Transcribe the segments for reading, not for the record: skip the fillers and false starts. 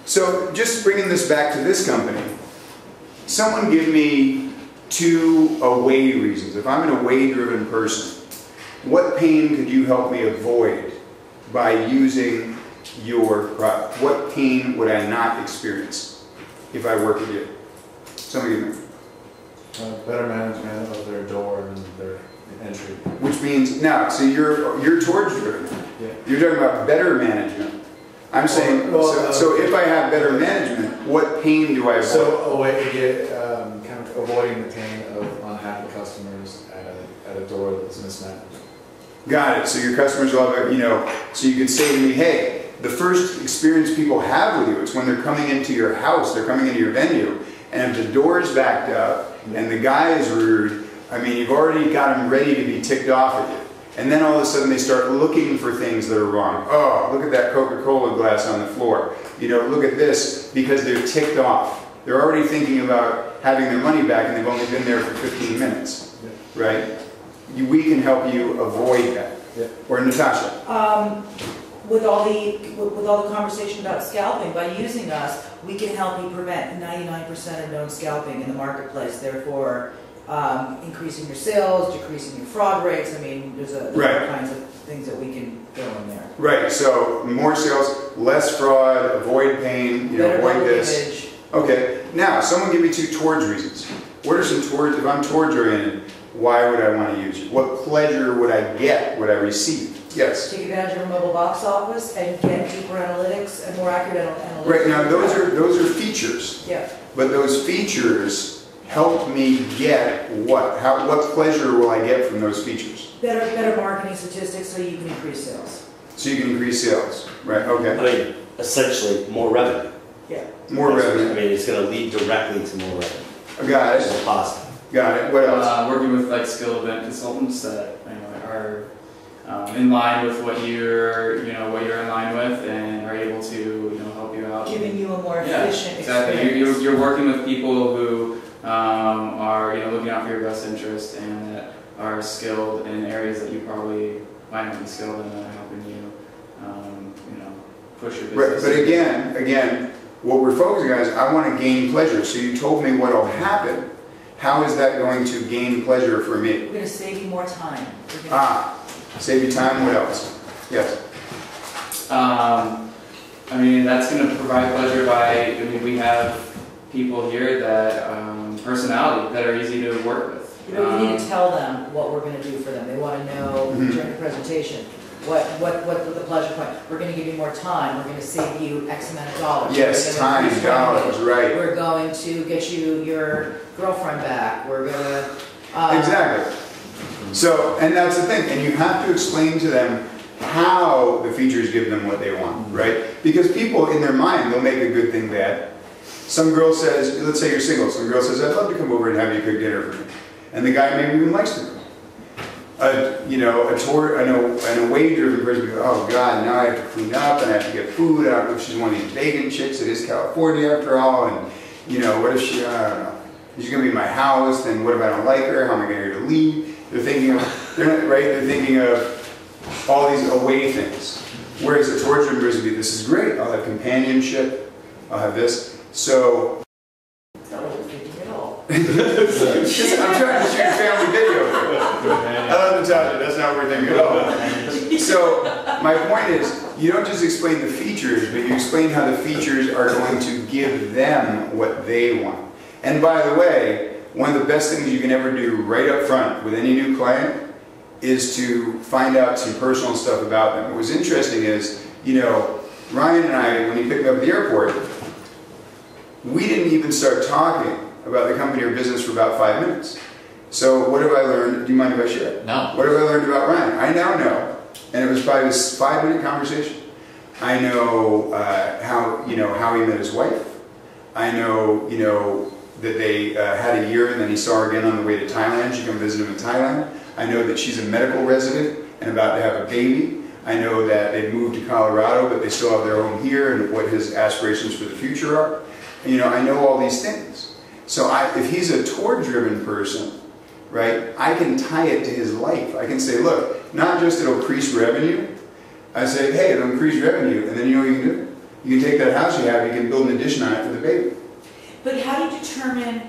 So just bringing this back to this company, someone give me 2 away reasons. If I'm an away-driven person, what pain could you help me avoid by using your product? What pain would I not experience if I work with you? Somebody give me. Better management of their door and their entry. Which means, now, so you're towards driven. Yeah. You're talking about better management. I'm saying, so if I have better management, what pain do I avoid? So a way to get, kind of avoiding the pain of unhappy customers at a door that's mismanaged. Got it. So your customers will have, so you could say to me, hey, the first experience people have with you, it's when they're coming into your house, they're coming into your venue, and if the door's backed up and the guy is rude, I mean, you've already got them ready to be ticked off at you. And then all of a sudden they start looking for things that are wrong. Oh, look at that Coca-Cola glass on the floor. Look at this, because they're ticked off. They're already thinking about having their money back and they've only been there for 15 minutes, right? We can help you avoid that. Yeah. Or Natasha? With all the conversation about scalping, by using us, we can help you prevent 99% of known scalping in the marketplace. Therefore, increasing your sales, decreasing your fraud rates. I mean, there's all kinds of things that we can go in there. Right. So more sales, less fraud, avoid pain. Avoid this. Image. Okay. Now, someone give me 2 towards reasons. What are some towards? If I'm towards oriented, why would I want to use you? What pleasure would I get? Would I receive? Yes. Take advantage of a mobile box office and get deeper analytics and more accurate analytics. Right. Now, those are features. Yeah. But those features help me get what? What pleasure will I get from those features? Better marketing statistics so you can increase sales. So you can increase sales, right? Okay. I mean, essentially, more revenue. Yeah. More revenue. I mean, it's going to lead directly to more revenue. Got It's it. positive. Got it. What else? Working with like skilled event consultants that are in line with what you're in line with and are able to help you out. Giving you a more efficient exactly. experience. You're working with people who are looking out for your best interest and that are skilled in areas that you probably might not be skilled in, and helping you push your business. Right, but again, what we're focusing on is I want to gain pleasure. So you told me what will happen. How is that going to gain pleasure for me? We're going to save you more time. Save you time. What else? Yes. I mean, that's going to provide pleasure by, we have people here that, personality, that are easy to work with. You need to tell them what we're going to do for them. They want to know during the presentation what the pleasure point. We're going to give you more time. We're going to save you X amount of dollars. Yes, time, dollars, right. We're going to get you your girlfriend back. We're going to... Exactly. So, and that's the thing. And you have to explain to them how the features give them what they want, right? Because people, in their mind, they'll make a good thing bad. Some girl says, let's say you're single, some girl says, I'd love to come over and have you cook dinner for me. And the guy maybe even likes to cook. An away-driven person goes, oh God, now I have to clean up and I have to get food. I don't know if she's one of these vegan chicks. It is California after all. And, what if she, I don't know. She's going to be in my house, then what if I don't like her? How am I going to get her to leave? They're thinking of all these away things. Whereas a towards-driven person would be, this is great. I'll have companionship. I'll have this. So, That's not what we're thinking at all. I'm trying to shoot a family video. I love Natasha, that's not what we're thinking at all. So, my point is, you don't just explain the features, but you explain how the features are going to give them what they want. And by the way, one of the best things you can ever do right up front with any new client is to find out some personal stuff about them. What was interesting is, Ryan and I, when he picked me up at the airport, we didn't even start talking about the company or business for about 5 minutes. So what have I learned? Do you mind if I share? No. What have I learned about Ryan? I now know, and it was probably this 5-minute conversation. I know how he met his wife. I know that they had a year and then he saw her again on the way to Thailand. She came visit him in Thailand. I know that she's a medical resident and about to have a baby. I know that they've moved to Colorado, but they still have their home here and what his aspirations for the future are. I know all these things. So if he's a tour-driven person, right, I can tie it to his life. I can say, look, not just it'll increase revenue. I say, hey, it'll increase revenue, and then you know what you can do? You can take that house you have, you can build an addition on it for the baby. But how do you determine,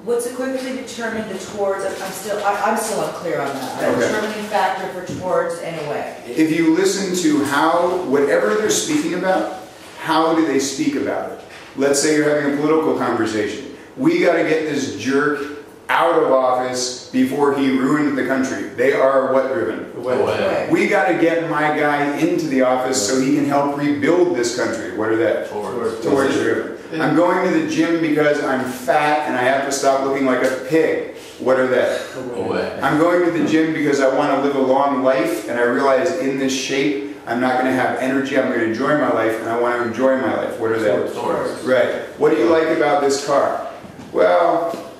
what's the quickly determine the towards, I'm still unclear on that. Okay. Determining factor for towards and away. If you listen to how, whatever they're speaking about, how do they speak about it? Let's say you're having a political conversation. We got to get this jerk out of office before he ruined the country. They are what driven? Away. We got to get my guy into the office so he can help rebuild this country. What are that? Towards driven. I'm going to the gym because I'm fat and I have to stop looking like a pig. What are that? Away. I'm going to the gym because I want to live a long life and I realize in this shape I'm not going to have energy. I'm going to enjoy my life and I want to enjoy my life. What are that? Towards. Right. What do you like about this car? Well,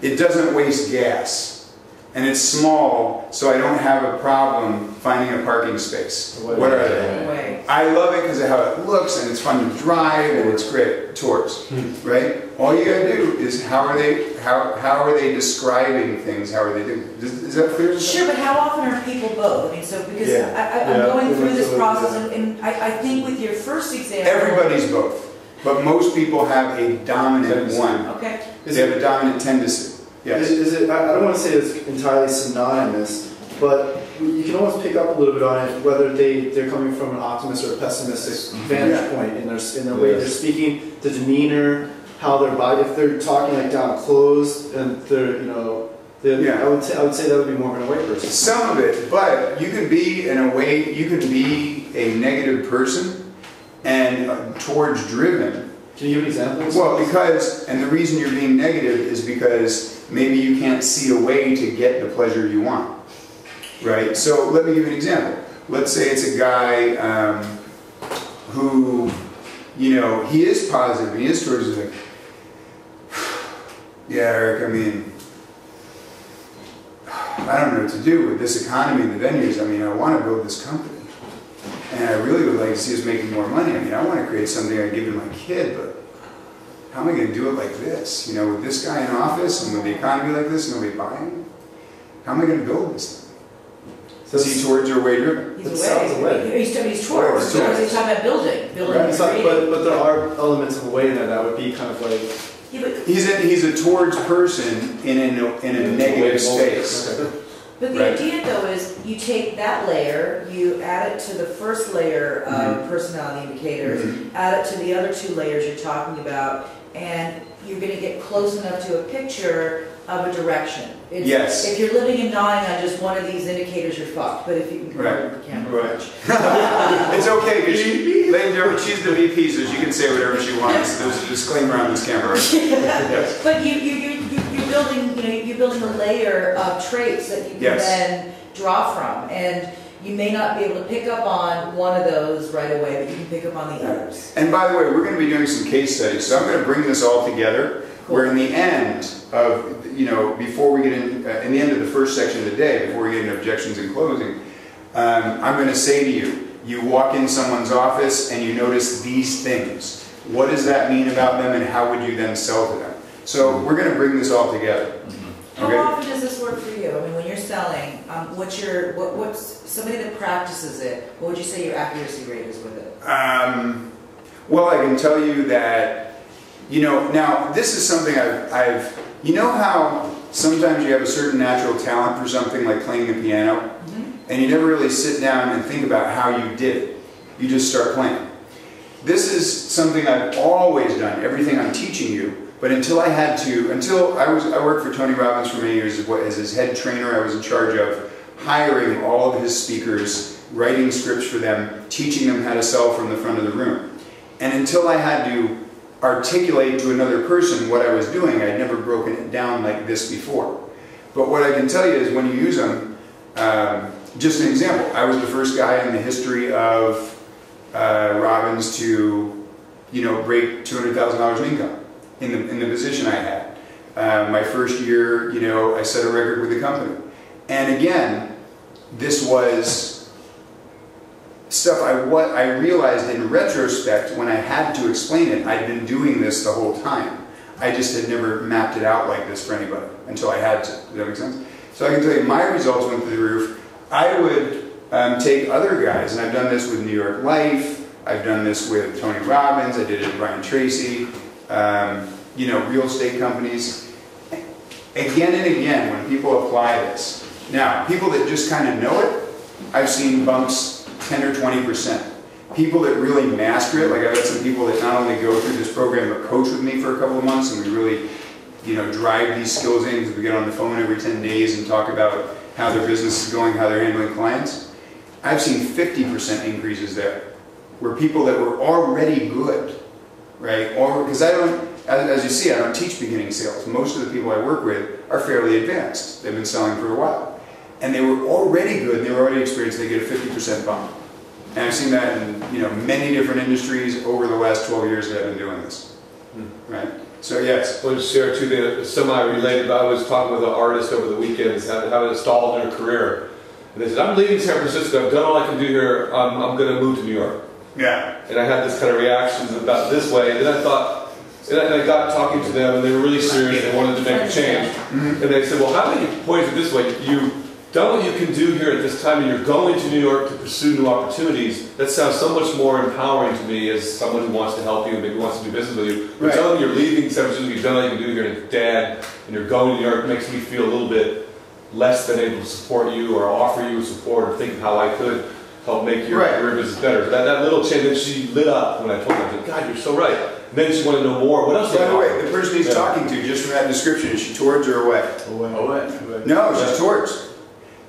it doesn't waste gas, and it's small, so I don't have a problem finding a parking space. What are they? Away. I love it because of how it looks, and it's fun to drive, and it's great. Towards, right? All you gotta do is how are they describing things? How are they doing? Is that clear? Sure, but how often are people both? I mean, so because Yeah. I'm going Yeah, through this absolutely, process, and I think with your first example, Everybody's both, but most people have a dominant one. Okay. They have a dominant tendency. Yes. Is it, I don't want to say it's entirely synonymous, but you can almost pick up a little bit on it, whether they're coming from an optimist or a pessimistic vantage point in their way they're speaking, the demeanor, how their body, if they're talking like down close, and they're, I would say that would be more of an away person. Some of it, but you can be in a way, you can be a negative person and towards driven. Can you give an example? Well, because, and the reason you're being negative is because maybe you can't see a way to get the pleasure you want, right? So let me give you an example. Let's say it's a guy who, he is positive, he is towards like, yeah, Eric, I mean, I don't know what to do with this economy and the venues. I mean, I want to build this company. And I really would like to see us making more money. I mean, I want to create something I give to my kid, but how am I going to do it like this? With this guy in office and with the economy like this, nobody buying? How am I going to build this thing? Is he towards or away driven? He's It away. sounds away. He's towards. Towards. He's talking about building Right. creating. But there are elements of away in that would be kind of like. Yeah, but He's a towards person in a negative space. Okay. But the Right. idea, though, is you take that layer, you add it to the first layer of personality indicators, add it to the other two layers you're talking about, and you're going to get close enough to a picture of a direction. Yes. If you're living and dying on just one of these indicators, you're fucked. But if you Right. can't Right. It's okay, because she's the VP, so she can say whatever she wants. There's a disclaimer on this camera. Yes. But you're building a layer of traits that you can Yes. then draw from, and you may not be able to pick up on one of those right away, but you can pick up on the others. And by the way, we're going to be doing some case studies, so I'm going to bring this all together. Cool. Where in the end of, before we get in the end of the first section of the day, before we get into objections and closing, I'm going to say to you, you walk in someone's office and you notice these things. What does that mean about them, and how would you then sell to them? So we're going to bring this all together. How Okay? often does this work for you? I mean, when you're selling, what's somebody that practices it? What would you say your accuracy rate is with it? Well, I can tell you that, now this is something I've how sometimes you have a certain natural talent for something like playing the piano, and you never really sit down and think about how you did it. You just start playing. This is something I've always done, everything I'm teaching you, but until I worked for Tony Robbins for many years as his head trainer. I was in charge of hiring all of his speakers, writing scripts for them, teaching them how to sell from the front of the room. And until I had to articulate to another person what I was doing, I'd never broken it down like this before. But what I can tell you is when you use them, just an example, I was the first guy in the history of Robbins to, break $200,000 in income in the position I had. My first year, I set a record with the company. And again, this was stuff I realized in retrospect when I had to explain it. I'd been doing this the whole time. I just had never mapped it out like this for anybody until I had to. Does that make sense? So I can tell you my results went through the roof. I would take other guys, and I've done this with New York Life, I've done this with Tony Robbins, I did it with Brian Tracy, you know, real estate companies. Again and again, when people apply this. Now, people that just kind of know it, I've seen bumps 10 or 20%. People that really master it, like I've had some people that not only go through this program but coach with me for a couple of months, and we really, you know, drive these skills in because we get on the phone every 10 days and talk about how their business is going, how they're handling clients. I've seen 50% increases there, where people that were already good, right? Or because I don't, as you see, I don't teach beginning sales. Most of the people I work with are fairly advanced. They've been selling for a while, and they were already good and they were already experienced. They get a 50% bump. And I've seen that in, you know, many different industries over the last 12 years that I've been doing this. Right? So yes. I want to share too, the semi-related, I was talking with an artist over the weekend, how it stalled in her career. And they said, I'm leaving San Francisco, I've done all I can do here, I'm going to move to New York. Yeah. And I had this kind of reactions about this way, and then I thought, and I got talking to them, and they were really serious, they wanted to make a change. And they said, well, how many points it this way? You've done what you can do here at this time, and you're going to New York to pursue new opportunities. That sounds so much more empowering to me as someone who wants to help you and maybe wants to do business with you. But telling me you're leaving San Francisco, you've done all you can do here, and dad, and you're going to New York makes me feel a little bit less than able to support you or offer you support or think of how I could help make your career business better. That little change, and she lit up when I told her, God, you're so right. And then she wanted to know more. What else? By the way, the person he's talking to, just from that description, is she towards or away? Away. No, she's towards.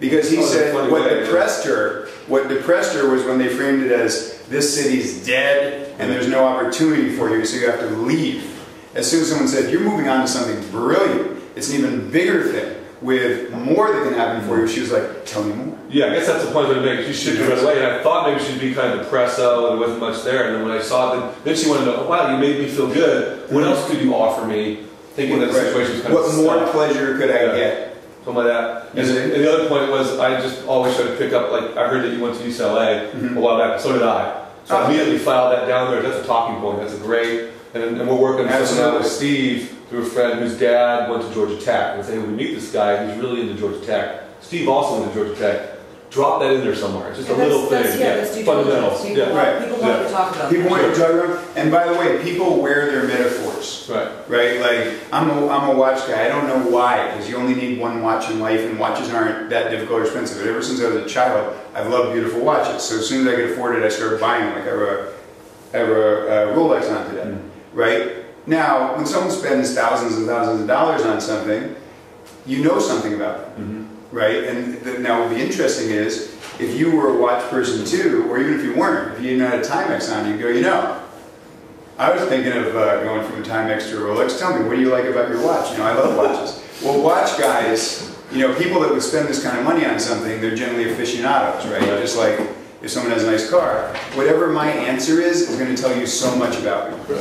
Because he said what depressed her was when they framed it as this city's dead and there's no opportunity for you, so you have to leave. As soon as someone said, you're moving on to something brilliant, it's an even bigger thing with more that can happen for you, she was like, tell me more. Yeah, I guess that's the point I was going to make. She shifted right away, and I thought maybe she'd be kind of depressed, and there wasn't much there. And then when I saw it, then she wanted to know, oh, wow, you made me feel good. What else could you offer me? Thinking that the situation was kind of what more pleasure could I get? Something like that. And the other point was, I just always try to pick up, like, I heard that you went to UCLA a while back, so did I. So I immediately filed that down there. That's a talking point. That's a great, and we're working on something out with Steve, through a friend whose dad went to Georgia Tech. And saying, we meet this guy who's really into Georgia Tech. Steve also went to Georgia Tech. Drop that in there somewhere. It's just a little thing. That's fundamentals. People want to talk about People want to talk about, and by the way, people wear their metaphors. Right? Like, I'm a watch guy. I don't know why, because you only need one watch in life, and watches aren't that difficult or expensive. But ever since I was a child, I've loved beautiful watches. So as soon as I could afford it, I started buying them. Like I have a Rolex on today. Right? Now, when someone spends thousands and thousands of dollars on something, you know something about them. Right? And now what would be interesting is, if you were a watch person too, or even if you weren't, if you didn't have a Timex on, you'd go, you know, I was thinking of going from a Timex to a Rolex. Tell me, what do you like about your watch? You know, I love watches. Well, watch guys, you know, people that would spend this kind of money on something, they're generally aficionados, right? Just like if someone has a nice car. Whatever my answer is going to tell you so much about me.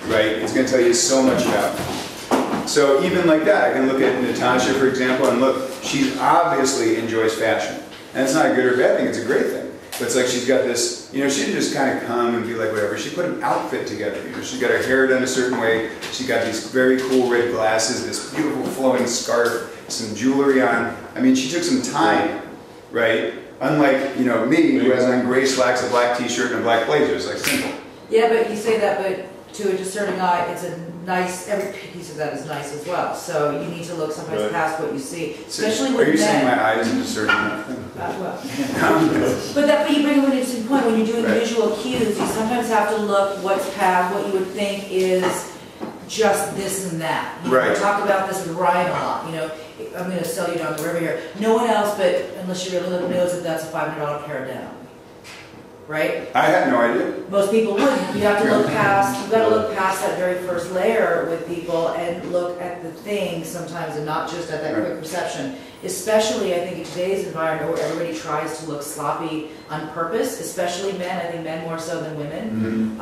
Right? It's going to tell you so much about me. So even like that, I can look at Natasha, for example, and look, she obviously enjoys fashion. And it's not a good or bad thing, it's a great thing. But it's like she's got this, you know, she didn't just kind of come and be like whatever. She put an outfit together. You know, she got her hair done a certain way. She got these very cool red glasses, this beautiful flowing scarf, some jewelry on. I mean, she took some time, right? Unlike, you know, me, who has on gray slacks, a black t-shirt, and a black blazer. It's like simple. Yeah, but you say that, but to a discerning eye, it's a nice, every piece of that is nice as well. So you need to look sometimes past what you see, especially with men. Are you saying my eyes are discerning enough? But you bring up an interesting point. When you're doing visual cues, you sometimes have to look what's past what you would think is just this and that. You know, I talk about this with Ryan a lot. You know, I'm going to sell you down the river here. No one else, but unless you're a little knows that that's a $500 pair of denim. Right? I had no idea. Most people wouldn't. You have to look past, you've got to look past that very first layer with people and look at the thing sometimes and not just at that quick perception. Especially, I think, in today's environment where everybody tries to look sloppy on purpose, especially men, I think men more so than women.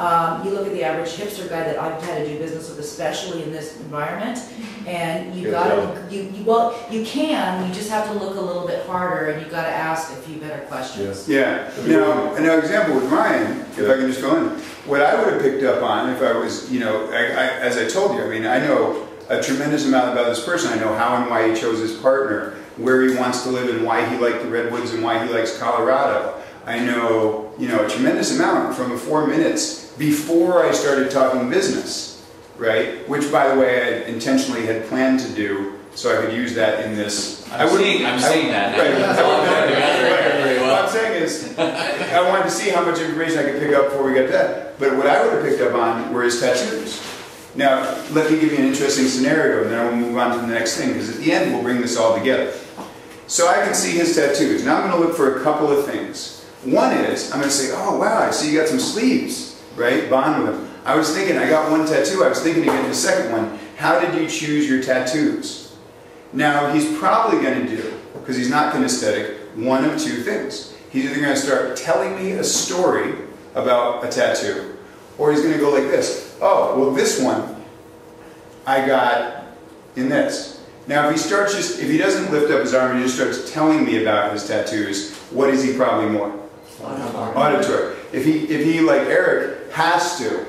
You look at the average hipster guy that I've had to do business with, especially in this environment, and you you can, you just have to look a little bit harder and you've got to ask a few better questions. Yeah. Now, an example with Ryan, if I can just go in, what I would have picked up on if I was, you know, as I told you, I mean, I know a tremendous amount about this person. I know how and why he chose his partner, where he wants to live and why he liked the Redwoods and why he likes Colorado. I know, you know, a tremendous amount from the 4 minutes before I started talking business, right? Which, by the way, I intentionally had planned to do so I could use that in this. I'm seeing that now. Right. What I'm saying is, I wanted to see how much information I could pick up before we got to that. But what I would have picked up on were his tattoos. Now, let me give you an interesting scenario, and then I will move on to the next thing, because at the end we'll bring this all together. So I can see his tattoos. Now I'm going to look for a couple of things. One is, I'm going to say, oh wow, I see you got some sleeves, right? Bond with them. I was thinking, I got one tattoo, I was thinking of getting the second one. How did you choose your tattoos? Now he's probably going to do, because he's not kinesthetic, one of two things. He's either going to start telling me a story about a tattoo, or he's going to go like this. Oh, well this one I got in this. Now if he doesn't lift up his arm and he just starts telling me about his tattoos, what is he probably more? Auditory. If he like Eric has to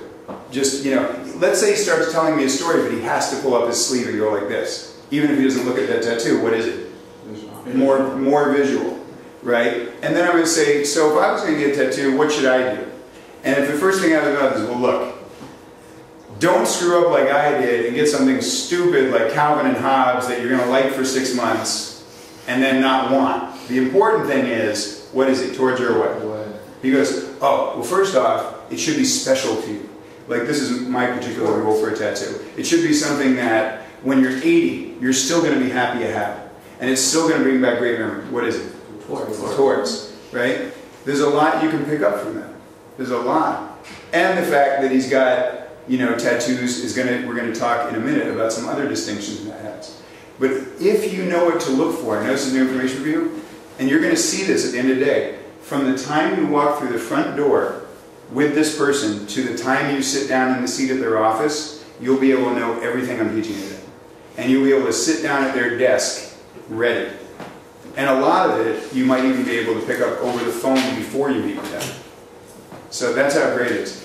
just, you know, let's say he starts telling me a story, but he has to pull up his sleeve and go like this. Even if he doesn't look at that tattoo, what is it? More visual, right? And then I'm going to say, so if I was going to get a tattoo, what should I do? And if the first thing out of the mouth is, well look, don't screw up like I did and get something stupid like Calvin and Hobbes that you're going to like for 6 months and then not want. The important thing is, what is it, towards your way? He goes, oh, well first off, it should be special to you. Like this is my particular rule for a tattoo. It should be something that when you're 80, you're still going to be happy to have it. And it's still going to bring back great memories. What is it? Towards, right? There's a lot you can pick up from that. There's a lot. And the fact that he's got, you know, tattoos we're going to talk in a minute about some other distinctions that has. But if you know what to look for, I know this is new information for you, and you're going to see this at the end of the day, from the time you walk through the front door with this person to the time you sit down in the seat at their office, you'll be able to know everything I'm teaching you today. And you'll be able to sit down at their desk ready. And a lot of it, you might even be able to pick up over the phone before you meet with them. So that's how great it is.